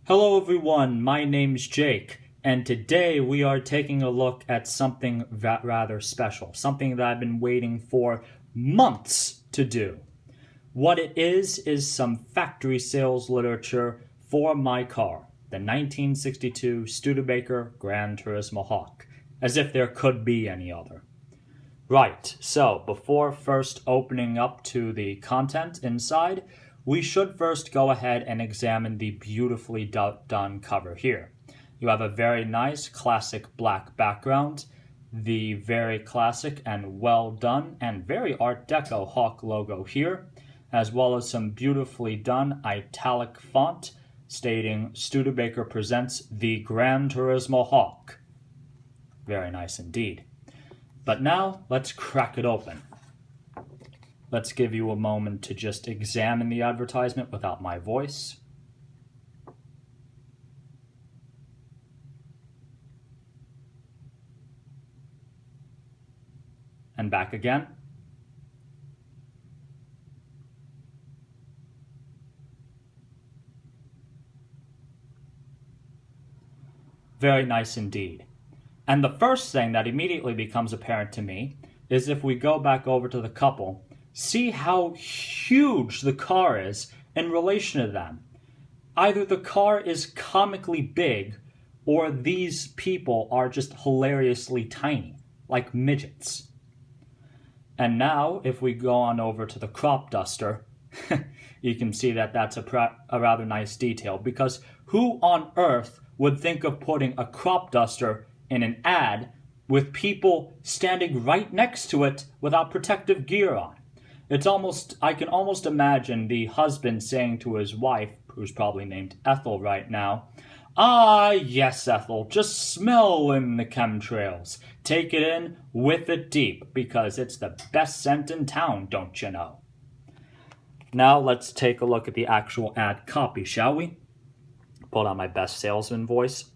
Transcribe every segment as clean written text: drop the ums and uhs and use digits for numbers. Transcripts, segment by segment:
Hello everyone, my name's Jake, and today we are taking a look at something rather special, something that I've been waiting for months to do. What it is some factory sales literature for my car, the 1962 Studebaker Gran Turismo Hawk, as if there could be any other. Right, so before first opening up to the content inside, we should first go ahead and examine the beautifully done cover here. You have a very nice classic black background, the very classic and well done and very Art Deco Hawk logo here, as well as some beautifully done italic font stating Studebaker presents the Gran Turismo Hawk. Very nice indeed. But now, let's crack it open. Let's give you a moment to just examine the advertisement without my voice. And back again. Very nice indeed. And the first thing that immediately becomes apparent to me is if we go back over to the couple, see how huge the car is in relation to them. Either the car is comically big, or these people are just hilariously tiny, like midgets. And now, if we go on over to the crop duster, you can see that that's a rather nice detail, because who on earth would think of putting a crop duster in an ad with people standing right next to it without protective gear on? I can almost imagine the husband saying to his wife, who's probably named Ethel right now, "Ah, yes, Ethel, just smell in the chemtrails. Take it in, whiff it deep, because it's the best scent in town, don't you know?" Now let's take a look at the actual ad copy, shall we? Pull out my best salesman voice.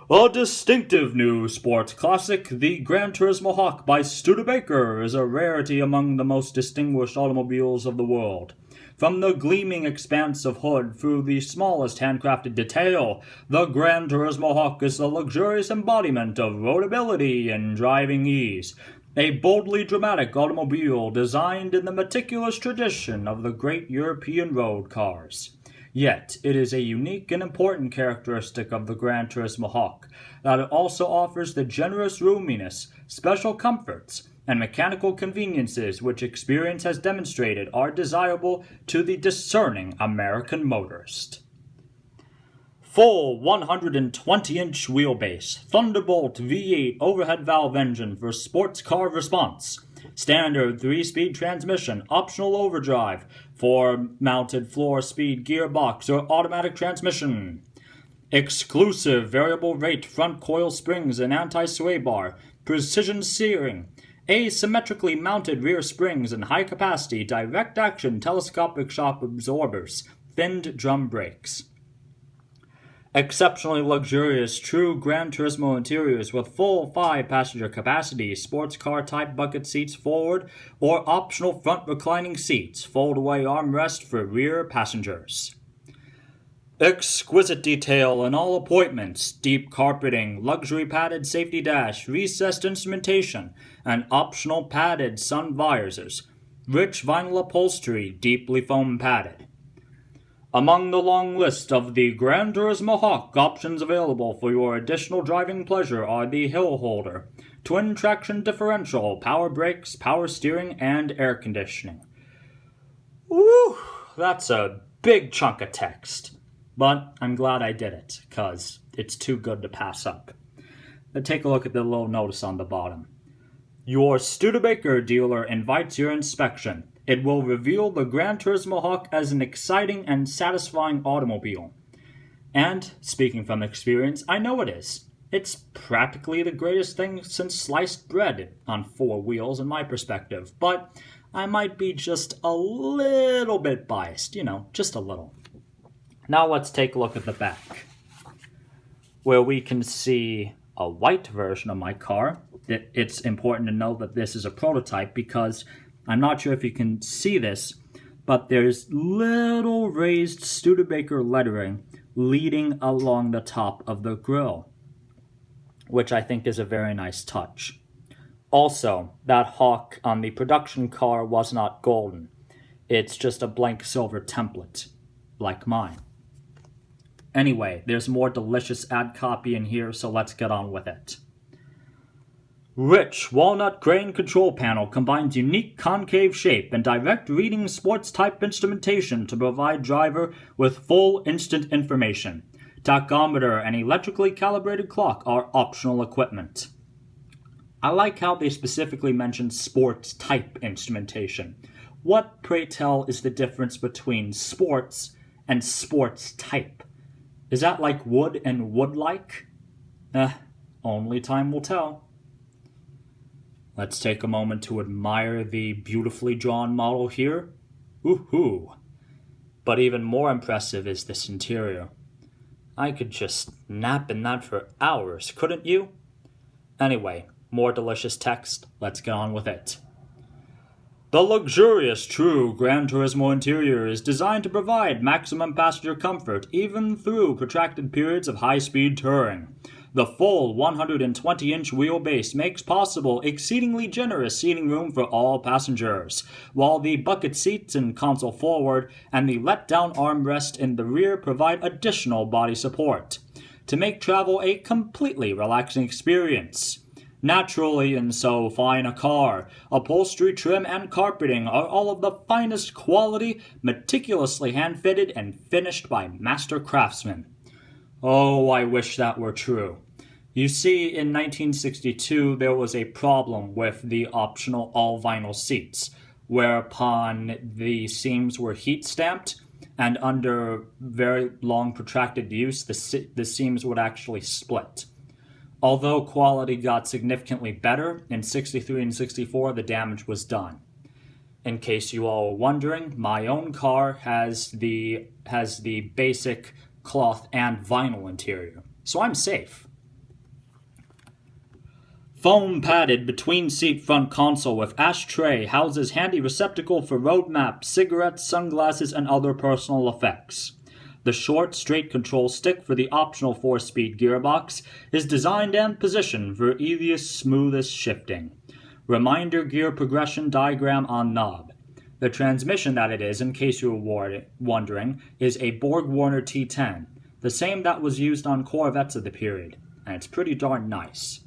A distinctive new sports classic, the Gran Turismo Hawk by Studebaker, is a rarity among the most distinguished automobiles of the world. From the gleaming expanse of hood through the smallest handcrafted detail, the Gran Turismo Hawk is the luxurious embodiment of roadability and driving ease. A boldly dramatic automobile designed in the meticulous tradition of the great European road cars. Yet, it is a unique and important characteristic of the Gran Turismo Hawk that it also offers the generous roominess, special comforts, and mechanical conveniences which experience has demonstrated are desirable to the discerning American motorist. Full 120-inch wheelbase, Thunderbolt V8 overhead valve engine for sports car response. Standard 3-speed transmission, optional overdrive, 4-mounted floor-speed gearbox or automatic transmission. Exclusive variable rate front coil springs and anti-sway bar, precision steering, asymmetrically mounted rear springs and high-capacity direct-action telescopic shock absorbers, finned drum brakes. Exceptionally luxurious, true Gran Turismo interiors with full 5-passenger capacity, sports car type bucket seats forward, or optional front reclining seats, fold-away armrest for rear passengers. Exquisite detail in all appointments, deep carpeting, luxury padded safety dash, recessed instrumentation, and optional padded sun visors, rich vinyl upholstery, deeply foam padded. Among the long list of the Gran Turismo Hawk options available for your additional driving pleasure are the hill holder, twin traction differential, power brakes, power steering, and air conditioning. Woo! That's a big chunk of text. But I'm glad I did it, because it's too good to pass up. Let's take a look at the little notice on the bottom. Your Studebaker dealer invites your inspection. It will reveal the Gran Turismo Hawk as an exciting and satisfying automobile. And, speaking from experience, I know it is. It's practically the greatest thing since sliced bread on 4 wheels in my perspective, but I might be just a little bit biased, just a little. Now let's take a look at the back, where we can see a white version of my car. It's important to know that this is a prototype because I'm not sure if you can see this, but there's little raised Studebaker lettering leading along the top of the grille, which I think is a very nice touch. Also, that hawk on the production car was not golden. It's just a blank silver template, like mine. Anyway, there's more delicious ad copy in here, so let's get on with it. Rich walnut grain control panel combines unique concave shape and direct reading sports type instrumentation to provide driver with full instant information. Tachometer and electrically calibrated clock are optional equipment. I like how they specifically mention sports type instrumentation. What, pray tell, is the difference between sports and sports type? Is that like wood and wood-like? Only time will tell. Let's take a moment to admire the beautifully drawn model here. Woohoo! But even more impressive is this interior. I could just nap in that for hours, couldn't you? Anyway, more delicious text. Let's get on with it. The luxurious True Gran Turismo interior is designed to provide maximum passenger comfort even through protracted periods of high-speed touring. The full 120-inch wheelbase makes possible exceedingly generous seating room for all passengers, while the bucket seats in console forward and the let-down armrest in the rear provide additional body support, to make travel a completely relaxing experience. Naturally, in so fine a car, upholstery, trim, and carpeting are all of the finest quality, meticulously hand-fitted and finished by master craftsmen. Oh, I wish that were true. You see, in 1962, there was a problem with the optional all-vinyl seats, whereupon the seams were heat-stamped, and under very long protracted use, the seams would actually split. Although quality got significantly better, in 63 and 64 the damage was done. In case you all were wondering, my own car has the basic cloth and vinyl interior, so I'm safe. Foam padded between seat front console with ashtray houses handy receptacle for road maps, cigarettes, sunglasses, and other personal effects. The short, straight control stick for the optional 4-speed gearbox is designed and positioned for easiest, smoothest shifting. Reminder gear progression diagram on knob. The transmission that it is, in case you were wondering, is a Borg-Warner T10, the same that was used on Corvettes of the period, and it's pretty darn nice.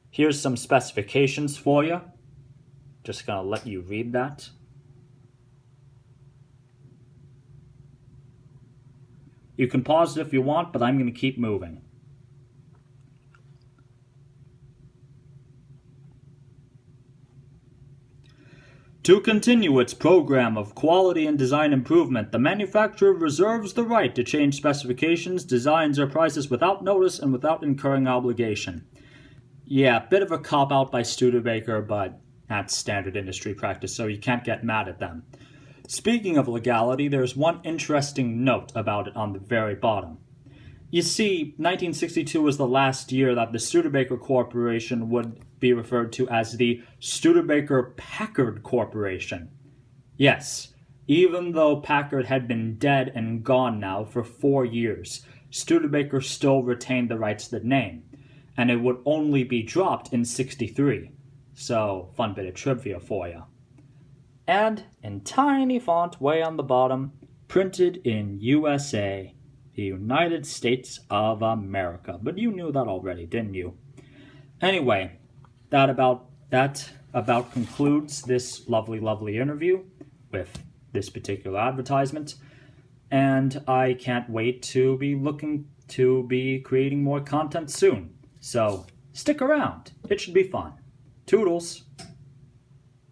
Here's some specifications for you. Just gonna let you read that. You can pause it if you want, but I'm going to keep moving. To continue its program of quality and design improvement, the manufacturer reserves the right to change specifications, designs, or prices without notice and without incurring obligation. Yeah, bit of a cop-out by Studebaker, but that's standard industry practice, so you can't get mad at them. Speaking of legality, there's one interesting note about it on the very bottom. You see, 1962 was the last year that the Studebaker Corporation would be referred to as the Studebaker-Packard Corporation. Yes, even though Packard had been dead and gone now for 4 years, Studebaker still retained the rights to the name, and it would only be dropped in 63. So, fun bit of trivia for you. And, in tiny font way on the bottom, printed in USA, the United States of America. But you knew that already, didn't you? Anyway, that about concludes this lovely interview with this particular advertisement. And I can't wait to be looking to be creating more content soon. So, stick around. It should be fun. Toodles!